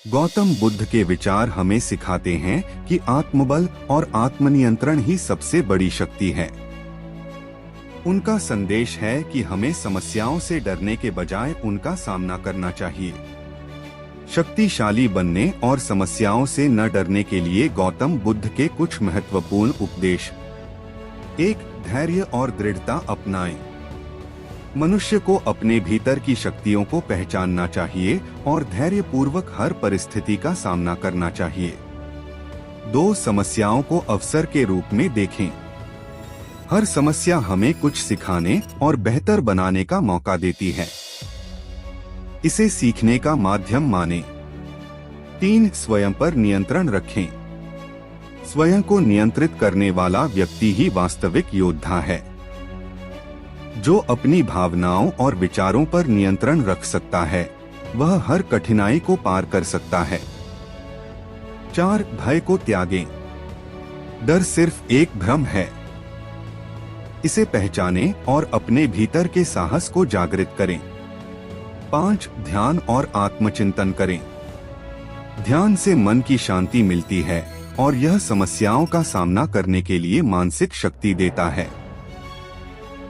गौतम बुद्ध के विचार हमें सिखाते हैं कि आत्मबल और आत्मनियंत्रण ही सबसे बड़ी शक्ति है। उनका संदेश है कि हमें समस्याओं से डरने के बजाय उनका सामना करना चाहिए। शक्तिशाली बनने और समस्याओं से न डरने के लिए गौतम बुद्ध के कुछ महत्वपूर्ण उपदेश। 1. धैर्य और दृढ़ता अपनाएं। मनुष्य को अपने भीतर की शक्तियों को पहचानना चाहिए और धैर्यपूर्वक हर परिस्थिति का सामना करना चाहिए। 2. समस्याओं को अवसर के रूप में देखें। हर समस्या हमें कुछ सिखाने और बेहतर बनाने का मौका देती है। इसे सीखने का माध्यम मानें। 3. स्वयं पर नियंत्रण रखें। स्वयं को नियंत्रित करने वाला व्यक्ति ही वास्तविक योद्धा है। जो अपनी भावनाओं और विचारों पर नियंत्रण रख सकता है वह हर कठिनाई को पार कर सकता है। 4. भय को त्यागें। डर सिर्फ एक भ्रम है। इसे पहचानें और अपने भीतर के साहस को जागृत करें। 5. ध्यान और आत्मचिंतन करें। ध्यान से मन की शांति मिलती है और यह समस्याओं का सामना करने के लिए मानसिक शक्ति देता है।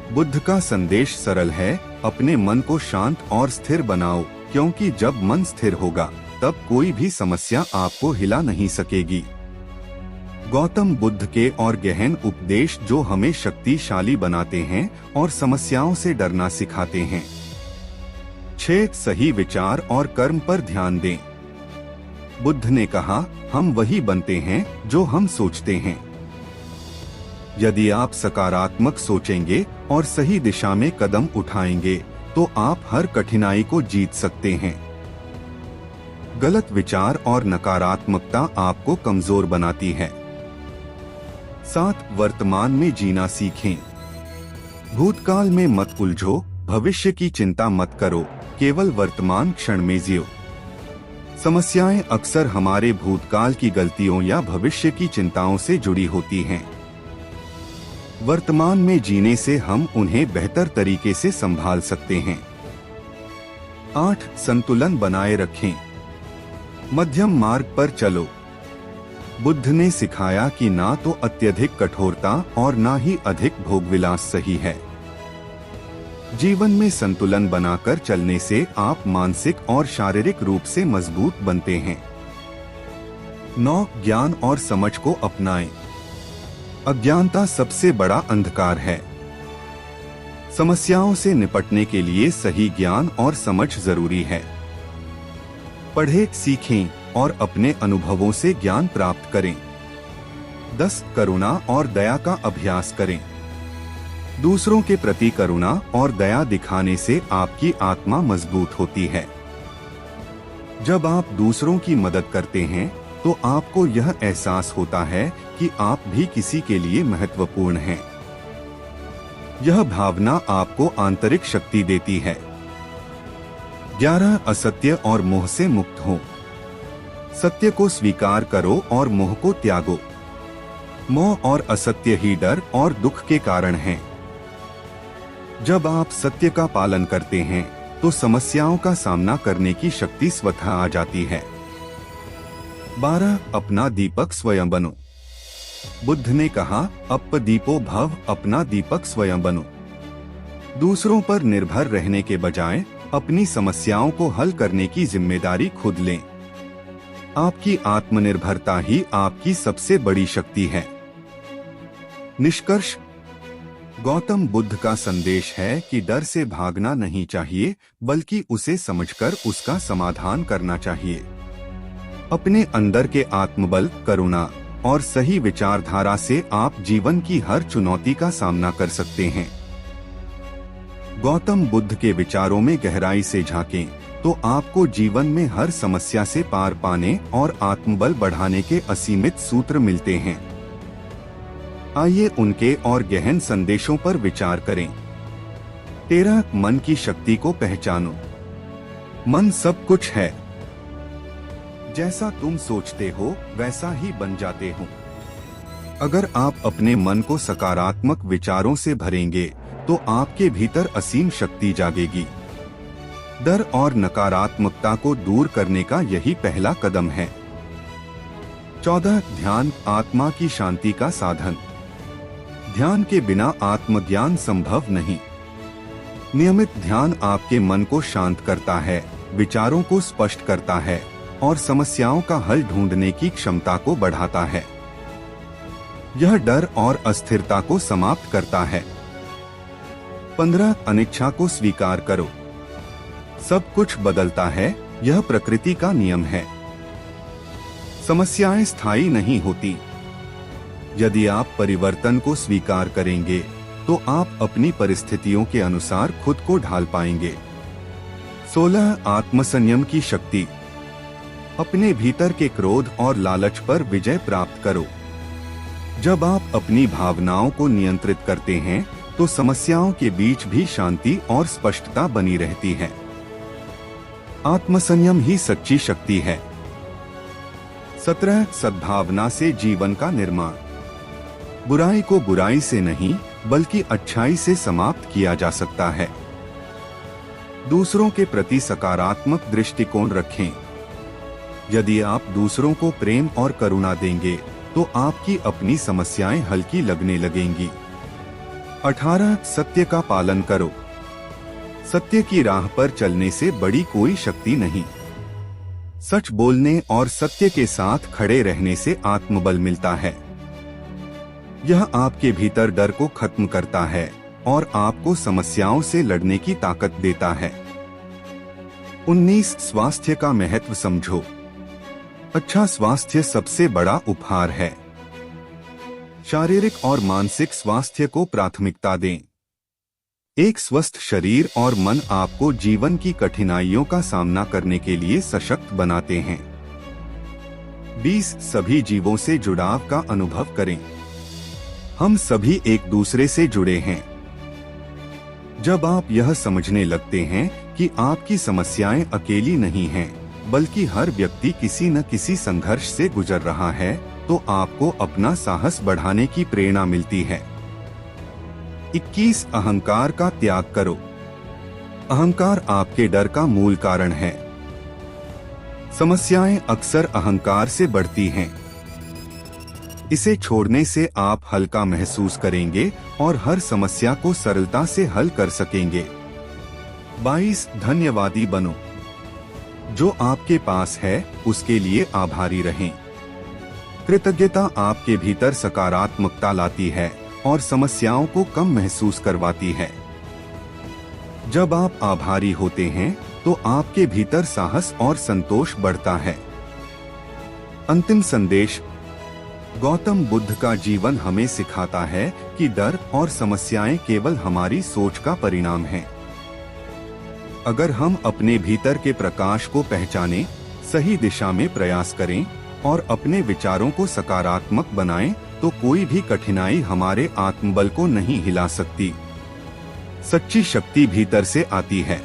बुद्ध का संदेश सरल है, अपने मन को शांत और स्थिर बनाओ, क्योंकि जब मन स्थिर होगा तब कोई भी समस्या आपको हिला नहीं सकेगी। गौतम बुद्ध के और गहन उपदेश जो हमें शक्तिशाली बनाते हैं और समस्याओं से डरना सिखाते हैं। 6. सही विचार और कर्म पर ध्यान दें। बुद्ध ने कहा, हम वही बनते हैं जो हम सोचते हैं। यदि आप सकारात्मक सोचेंगे और सही दिशा में कदम उठाएंगे तो आप हर कठिनाई को जीत सकते हैं। गलत विचार और नकारात्मकता आपको कमजोर बनाती है। 7. वर्तमान में जीना सीखें। भूतकाल में मत उलझो, भविष्य की चिंता मत करो, केवल वर्तमान क्षण में जियो। समस्याएं अक्सर हमारे भूतकाल की गलतियों या भविष्य की चिंताओं से जुड़ी होती हैं। वर्तमान में जीने से हम उन्हें बेहतर तरीके से संभाल सकते हैं। 8. संतुलन बनाए रखें। मध्यम मार्ग पर चलो। बुद्ध ने सिखाया कि ना तो अत्यधिक कठोरता और ना ही अधिक भोगविलास सही है। जीवन में संतुलन बनाकर चलने से आप मानसिक और शारीरिक रूप से मजबूत बनते हैं। 9. ज्ञान और समझ को अपनाएं। अज्ञानता सबसे बड़ा अंधकार है। समस्याओं से निपटने के लिए सही ज्ञान और समझ जरूरी है। पढ़ें, सीखें और अपने अनुभवों से ज्ञान प्राप्त करें। 10. करुणा और दया का अभ्यास करें। दूसरों के प्रति करुणा और दया दिखाने से आपकी आत्मा मजबूत होती है। जब आप दूसरों की मदद करते हैं तो आपको यह एहसास होता है कि आप भी किसी के लिए महत्वपूर्ण हैं। यह भावना आपको आंतरिक शक्ति देती है। 11. असत्य और मोह से मुक्त हो। सत्य को स्वीकार करो और मोह को त्यागो। मोह और असत्य ही डर और दुख के कारण हैं। जब आप सत्य का पालन करते हैं तो समस्याओं का सामना करने की शक्ति स्वतः आ जाती है। 12. अपना दीपक स्वयं बनो। बुद्ध ने कहा, अपदीपो भव, अपना दीपक स्वयं बनो। दूसरों पर निर्भर रहने के बजाय अपनी समस्याओं को हल करने की जिम्मेदारी खुद लें। आपकी आत्मनिर्भरता ही आपकी सबसे बड़ी शक्ति है। निष्कर्ष, गौतम बुद्ध का संदेश है कि डर से भागना नहीं चाहिए, बल्कि उसे समझकर उसका समाधान करना चाहिए। अपने अंदर के आत्मबल, करुणा और सही विचारधारा से आप जीवन की हर चुनौती का सामना कर सकते हैं। गौतम बुद्ध के विचारों में गहराई से झांकें तो आपको जीवन में हर समस्या से पार पाने और आत्मबल बढ़ाने के असीमित सूत्र मिलते हैं। आइए उनके और गहन संदेशों पर विचार करें। 13. मन की शक्ति को पहचानो। मन सब कुछ है। जैसा तुम सोचते हो वैसा ही बन जाते हो। अगर आप अपने मन को सकारात्मक विचारों से भरेंगे तो आपके भीतर असीम शक्ति जागेगी। डर और नकारात्मकता को दूर करने का यही पहला कदम है। 14 ध्यान आत्मा की शांति का साधन। ध्यान के बिना आत्मज्ञान संभव नहीं। नियमित ध्यान आपके मन को शांत करता है, विचारों को स्पष्ट करता है और समस्याओं का हल ढूंढने की क्षमता को बढ़ाता है। यह डर और अस्थिरता को समाप्त करता है। 15 अनिच्छा को स्वीकार करो। सब कुछ बदलता है, यह प्रकृति का नियम है। समस्याएं स्थायी नहीं होती। यदि आप परिवर्तन को स्वीकार करेंगे तो आप अपनी परिस्थितियों के अनुसार खुद को ढाल पाएंगे। 16 आत्मसंयम की शक्ति। अपने भीतर के क्रोध और लालच पर विजय प्राप्त करो। जब आप अपनी भावनाओं को नियंत्रित करते हैं तो समस्याओं के बीच भी शांति और स्पष्टता बनी रहती है। आत्मसंयम ही सच्ची शक्ति है। 17 सद्भावना से जीवन का निर्माण। बुराई को बुराई से नहीं बल्कि अच्छाई से समाप्त किया जा सकता है। दूसरों के प्रति सकारात्मक दृष्टिकोण रखें। यदि आप दूसरों को प्रेम और करुणा देंगे तो आपकी अपनी समस्याएं हल्की लगने लगेंगी। 18 सत्य का पालन करो। सत्य की राह पर चलने से बड़ी कोई शक्ति नहीं। सच बोलने और सत्य के साथ खड़े रहने से आत्मबल मिलता है। यह आपके भीतर डर को खत्म करता है और आपको समस्याओं से लड़ने की ताकत देता है। 19 स्वास्थ्य का महत्व समझो। अच्छा स्वास्थ्य सबसे बड़ा उपहार है। शारीरिक और मानसिक स्वास्थ्य को प्राथमिकता दें। एक स्वस्थ शरीर और मन आपको जीवन की कठिनाइयों का सामना करने के लिए सशक्त बनाते हैं। 20 सभी जीवों से जुड़ाव का अनुभव करें। हम सभी एक दूसरे से जुड़े हैं। जब आप यह समझने लगते हैं कि आपकी समस्याएं अकेली नहीं हैं, बल्कि हर व्यक्ति किसी न किसी संघर्ष से गुजर रहा है, तो आपको अपना साहस बढ़ाने की प्रेरणा मिलती है। 21 अहंकार का त्याग करो। अहंकार आपके डर का मूल कारण है। समस्याएं अक्सर अहंकार से बढ़ती हैं। इसे छोड़ने से आप हल्का महसूस करेंगे और हर समस्या को सरलता से हल कर सकेंगे। 22 धन्यवादी बनो। जो आपके पास है उसके लिए आभारी रहें। कृतज्ञता आपके भीतर सकारात्मकता लाती है और समस्याओं को कम महसूस करवाती है। जब आप आभारी होते हैं तो आपके भीतर साहस और संतोष बढ़ता है। अंतिम संदेश। गौतम बुद्ध का जीवन हमें सिखाता है कि डर और समस्याएं केवल हमारी सोच का परिणाम हैं। अगर हम अपने भीतर के प्रकाश को पहचानें, सही दिशा में प्रयास करें और अपने विचारों को सकारात्मक बनाएं, तो कोई भी कठिनाई हमारे आत्मबल को नहीं हिला सकती। सच्ची शक्ति भीतर से आती है।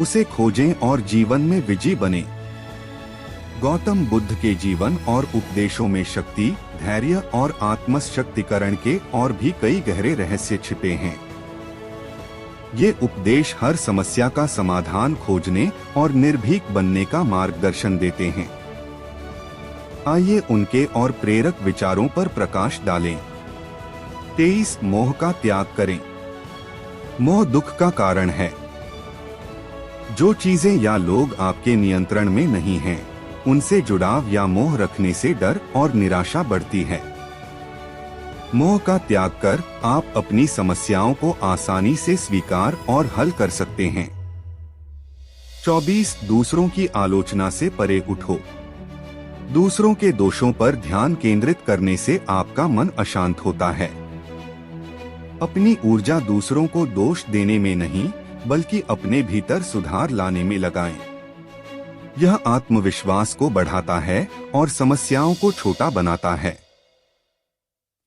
उसे खोजें और जीवन में विजयी बनें। गौतम बुद्ध के जीवन और उपदेशों में शक्ति, धैर्य और आत्मशक्तिकरण के और भी कई गहरे रहस्य छिपे हैं। ये उपदेश हर समस्या का समाधान खोजने और निर्भीक बनने का मार्गदर्शन देते हैं। आइए उनके और प्रेरक विचारों पर प्रकाश डालें। 23 मोह का त्याग करें। मोह दुख का कारण है। जो चीजें या लोग आपके नियंत्रण में नहीं हैं, उनसे जुड़ाव या मोह रखने से डर और निराशा बढ़ती है। मोह का त्याग कर आप अपनी समस्याओं को आसानी से स्वीकार और हल कर सकते हैं। 24 दूसरों की आलोचना से परे उठो। दूसरों के दोषों पर ध्यान केंद्रित करने से आपका मन अशांत होता है। अपनी ऊर्जा दूसरों को दोष देने में नहीं, बल्कि अपने भीतर सुधार लाने में लगाएं। यह आत्मविश्वास को बढ़ाता है और समस्याओं को छोटा बनाता है।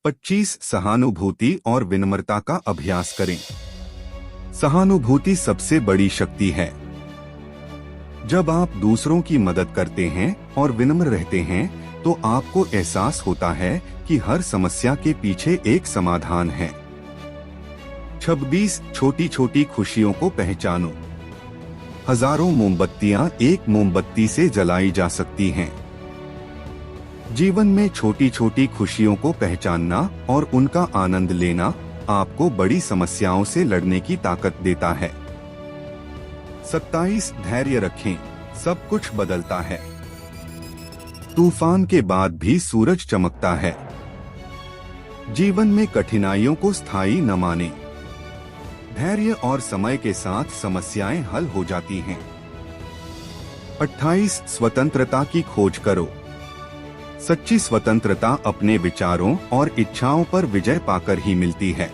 25 सहानुभूति और विनम्रता का अभ्यास करें। सहानुभूति सबसे बड़ी शक्ति है। जब आप दूसरों की मदद करते हैं और विनम्र रहते हैं, तो आपको एहसास होता है कि हर समस्या के पीछे एक समाधान है। 26 छोटी छोटी खुशियों को पहचानो। हजारों मोमबत्तियां एक मोमबत्ती से जलाई जा सकती हैं। जीवन में छोटी छोटी खुशियों को पहचानना और उनका आनंद लेना आपको बड़ी समस्याओं से लड़ने की ताकत देता है। 27 धैर्य रखें, सब कुछ बदलता है। तूफान के बाद भी सूरज चमकता है। जीवन में कठिनाइयों को स्थायी न माने। धैर्य और समय के साथ समस्याएं हल हो जाती हैं। 28 स्वतंत्रता की खोज करो। सच्ची स्वतंत्रता अपने विचारों और इच्छाओं पर विजय पाकर ही मिलती है।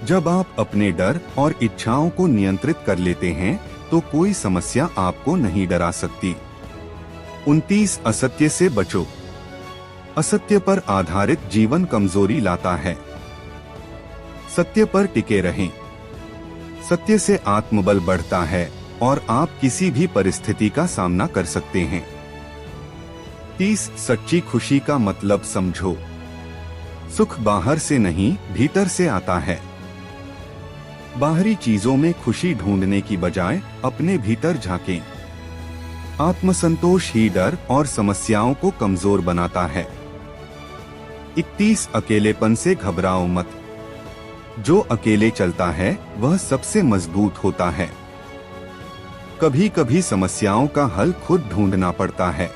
जब आप अपने डर और इच्छाओं को नियंत्रित कर लेते हैं तो कोई समस्या आपको नहीं डरा सकती। 29 असत्य से बचो। असत्य पर आधारित जीवन कमजोरी लाता है। सत्य पर टिके रहें। सत्य से आत्मबल बढ़ता है और आप किसी भी परिस्थिति का सामना कर सकते हैं। 30 सच्ची खुशी का मतलब समझो। सुख बाहर से नहीं, भीतर से आता है। बाहरी चीजों में खुशी ढूंढने की बजाय अपने भीतर झांकें। आत्मसंतोष ही डर और समस्याओं को कमजोर बनाता है। 31 अकेलेपन से घबराओ मत। जो अकेले चलता है वह सबसे मजबूत होता है। कभी कभी समस्याओं का हल खुद ढूंढना पड़ता है।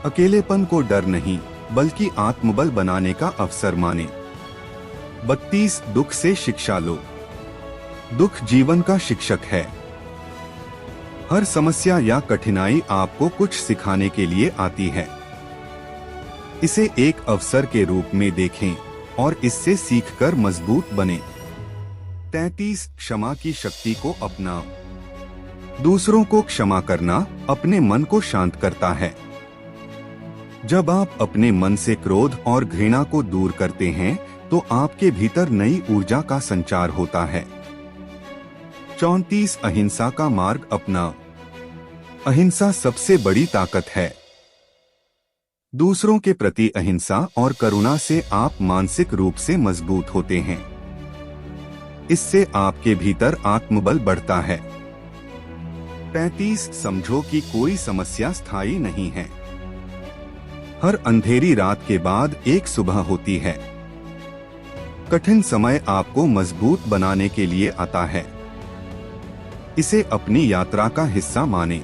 अकेलेपन को डर नहीं बल्कि आत्मबल बनाने का अवसर माने। 32 दुख से शिक्षा लो। दुख जीवन का शिक्षक है। हर समस्या या कठिनाई आपको कुछ सिखाने के लिए आती है। इसे एक अवसर के रूप में देखें और इससे सीखकर मजबूत बने। 33 क्षमा की शक्ति को अपनाओ। दूसरों को क्षमा करना अपने मन को शांत करता है। जब आप अपने मन से क्रोध और घृणा को दूर करते हैं तो आपके भीतर नई ऊर्जा का संचार होता है। 34 अहिंसा का मार्ग अपनाओ। अहिंसा सबसे बड़ी ताकत है। दूसरों के प्रति अहिंसा और करुणा से आप मानसिक रूप से मजबूत होते हैं। इससे आपके भीतर आत्मबल बढ़ता है। 35 समझो कि कोई समस्या स्थायी नहीं है। हर अंधेरी रात के बाद एक सुबह होती है। कठिन समय आपको मजबूत बनाने के लिए आता है। इसे अपनी यात्रा का हिस्सा माने।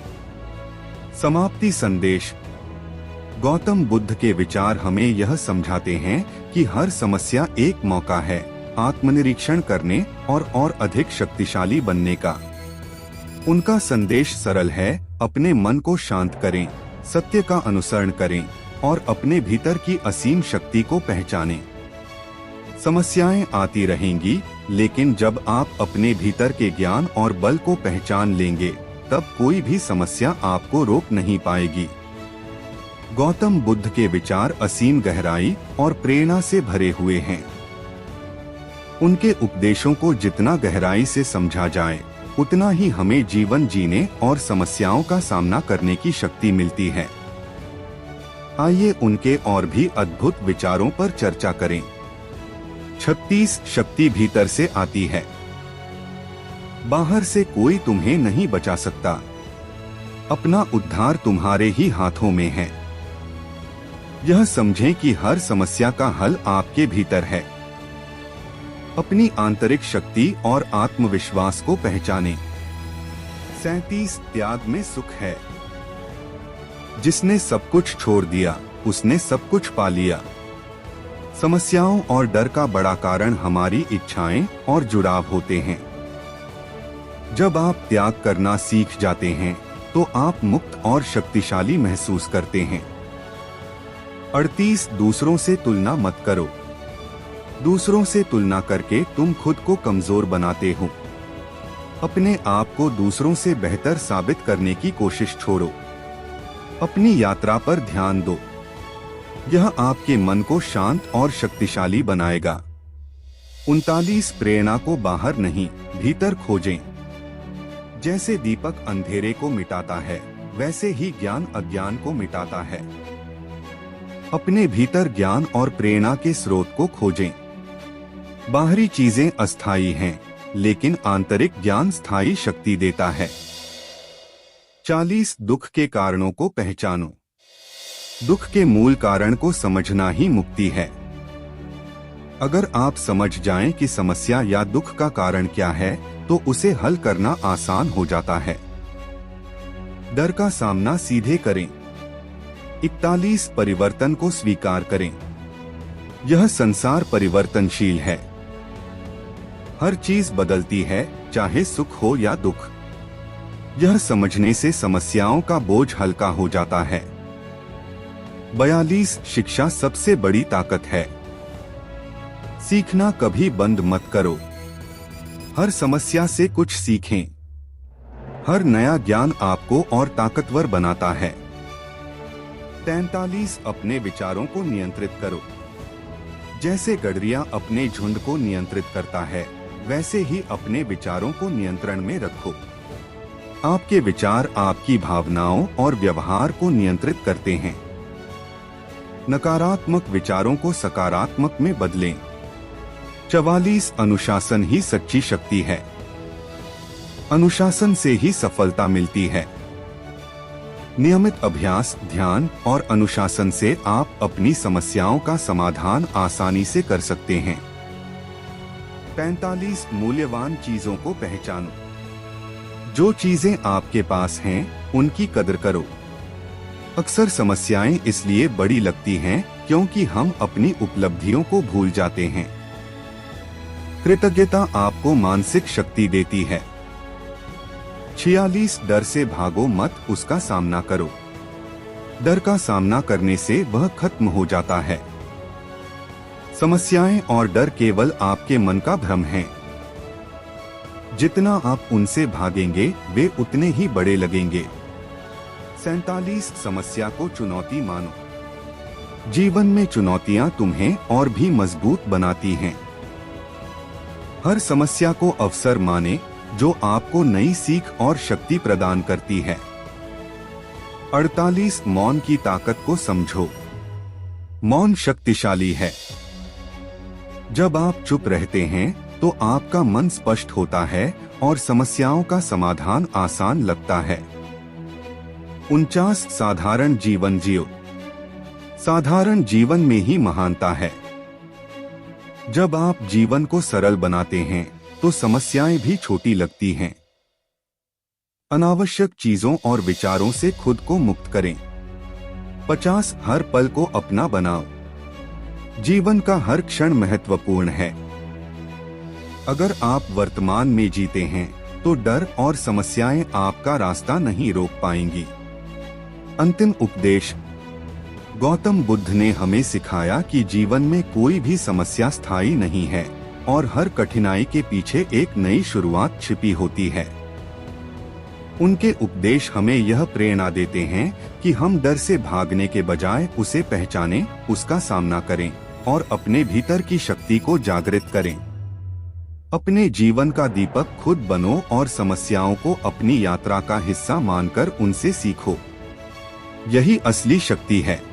समाप्ति संदेश। गौतम बुद्ध के विचार हमें यह समझाते हैं कि हर समस्या एक मौका है आत्मनिरीक्षण करने और अधिक शक्तिशाली बनने का। उनका संदेश सरल है, अपने मन को शांत करें, सत्य का अनुसरण करें और अपने भीतर की असीम शक्ति को पहचानें। समस्याएं आती रहेंगी, लेकिन जब आप अपने भीतर के ज्ञान और बल को पहचान लेंगे तब कोई भी समस्या आपको रोक नहीं पाएगी। गौतम बुद्ध के विचार असीम गहराई और प्रेरणा से भरे हुए हैं। उनके उपदेशों को जितना गहराई से समझा जाए उतना ही हमें जीवन जीने और समस्याओं का सामना करने की शक्ति मिलती है। आइए उनके और भी अद्भुत विचारों पर चर्चा करें। 36 शक्ति भीतर से आती है। बाहर से कोई तुम्हें नहीं बचा सकता। अपना उद्धार तुम्हारे ही हाथों में है। यह समझें कि हर समस्या का हल आपके भीतर है। अपनी आंतरिक शक्ति और आत्मविश्वास को पहचानें। 37 त्याग में सुख है। जिसने सब कुछ छोड़ दिया उसने सब कुछ पा लिया। समस्याओं और डर का बड़ा कारण हमारी इच्छाएं और जुड़ाव होते हैं। जब आप त्याग करना सीख जाते हैं तो आप मुक्त और शक्तिशाली महसूस करते हैं। 38 दूसरों से तुलना मत करो। दूसरों से तुलना करके तुम खुद को कमजोर बनाते हो। अपने आप को दूसरों से बेहतर साबित करने की कोशिश छोड़ो। अपनी यात्रा पर ध्यान दो। यह आपके मन को शांत और शक्तिशाली बनाएगा। 39 प्रेरणा को बाहर नहीं, भीतर खोजें। जैसे दीपक अंधेरे को मिटाता है, वैसे ही ज्ञान अज्ञान को मिटाता है। अपने भीतर ज्ञान और प्रेरणा के स्रोत को खोजें। बाहरी चीजें अस्थायी हैं, लेकिन आंतरिक ज्ञान स्थायी शक्ति देता है। 40 दुख के कारणों को पहचानो। दुख के मूल कारण को समझना ही मुक्ति है। अगर आप समझ जाएं कि समस्या या दुख का कारण क्या है, तो उसे हल करना आसान हो जाता है। डर का सामना सीधे करें। 41 परिवर्तन को स्वीकार करें। यह संसार परिवर्तनशील है। हर चीज बदलती है, चाहे सुख हो या दुख। यह समझने से समस्याओं का बोझ हल्का हो जाता है। 42 शिक्षा सबसे बड़ी ताकत है। सीखना कभी बंद मत करो। हर समस्या से कुछ सीखें। हर नया ज्ञान आपको और ताकतवर बनाता है। 43 अपने विचारों को नियंत्रित करो। जैसे गडरिया अपने झुंड को नियंत्रित करता है, वैसे ही अपने विचारों को नियंत्रण में रखो। आपके विचार आपकी भावनाओं और व्यवहार को नियंत्रित करते हैं। नकारात्मक विचारों को सकारात्मक में बदलें। 44 अनुशासन ही सच्ची शक्ति है। अनुशासन से ही सफलता मिलती है। नियमित अभ्यास, ध्यान और अनुशासन से आप अपनी समस्याओं का समाधान आसानी से कर सकते हैं। 45 मूल्यवान चीजों को पहचानो। जो चीजें आपके पास हैं, उनकी कदर करो। अक्सर समस्याएं इसलिए बड़ी लगती हैं क्योंकि हम अपनी उपलब्धियों को भूल जाते हैं। कृतज्ञता आपको मानसिक शक्ति देती है। 46 डर से भागो मत, उसका सामना करो। डर का सामना करने से वह खत्म हो जाता है। समस्याएं और डर केवल आपके मन का भ्रम है। जितना आप उनसे भागेंगे, वे उतने ही बड़े लगेंगे। 47 समस्या को चुनौती मानो। जीवन में चुनौतियां तुम्हें और भी मजबूत बनाती हैं। हर समस्या को अवसर माने, जो आपको नई सीख और शक्ति प्रदान करती है। 48 मौन की ताकत को समझो। मौन शक्तिशाली है। जब आप चुप रहते हैं, तो आपका मन स्पष्ट होता है और समस्याओं का समाधान आसान लगता है। 49 साधारण जीवन जियो। साधारण जीवन में ही महानता है। जब आप जीवन को सरल बनाते हैं, तो समस्याएं भी छोटी लगती हैं। अनावश्यक चीजों और विचारों से खुद को मुक्त करें। 50 हर पल को अपना बनाओ। जीवन का हर क्षण महत्वपूर्ण है। अगर आप वर्तमान में जीते हैं, तो डर और समस्याएं आपका रास्ता नहीं रोक पाएंगी। अंतिम उपदेश। गौतम बुद्ध ने हमें सिखाया कि जीवन में कोई भी समस्या स्थायी नहीं है और हर कठिनाई के पीछे एक नई शुरुआत छिपी होती है। उनके उपदेश हमें यह प्रेरणा देते हैं कि हम डर से भागने के बजाय उसे पहचानें, उसका सामना करें और अपने भीतर की शक्ति को जागृत करें। अपने जीवन का दीपक खुद बनो और समस्याओं को अपनी यात्रा का हिस्सा मानकर उनसे सीखो। यही असली शक्ति है।